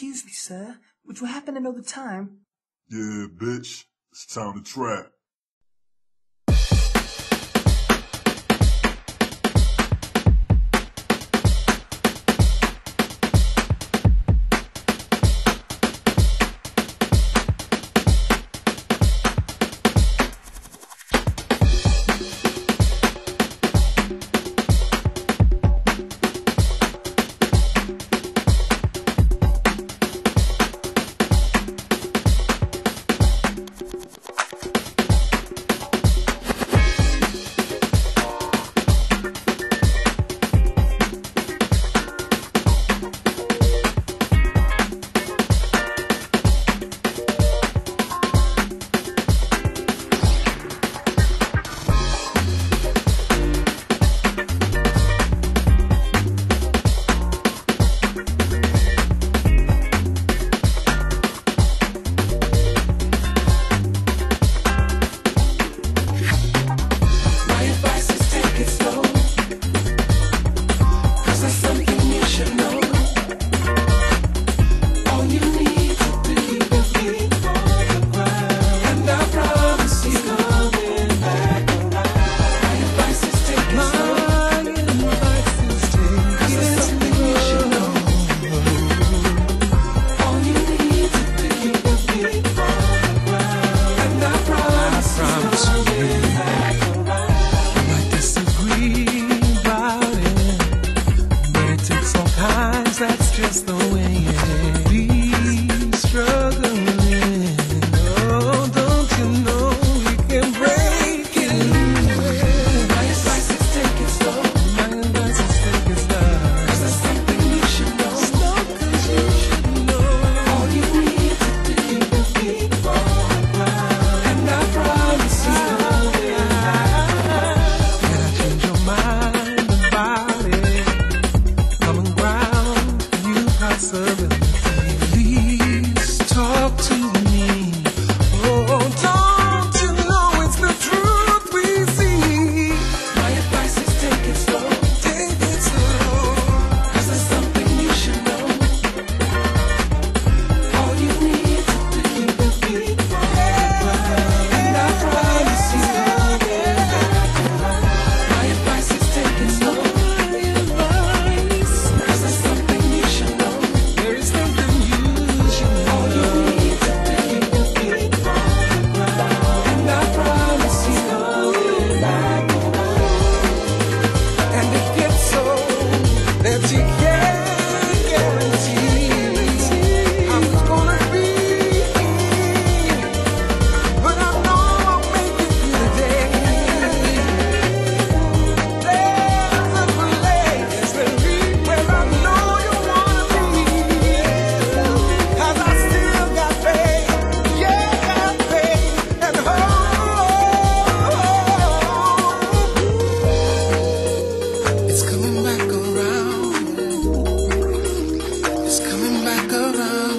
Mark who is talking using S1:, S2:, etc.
S1: Excuse me, sir, would you happen to know the time?
S2: Yeah, bitch. It's time to trap.
S3: That's just the way it is. Struggling, oh, don't you know we can break it? My advice is take it slow. My advice is take it slow. 'Cause there's something you should know. Slow 'cause you should know. All you need to do is keep on ground. And I promise you, can I change your mind about it? Common ground. Please talk to me. Oh, don't you know it's the truth we see? My advice is take it slow. Take it slow. 'Cause there's something you should know. All you need to do is be and I promise you, my advice is take it slow. Coming back around.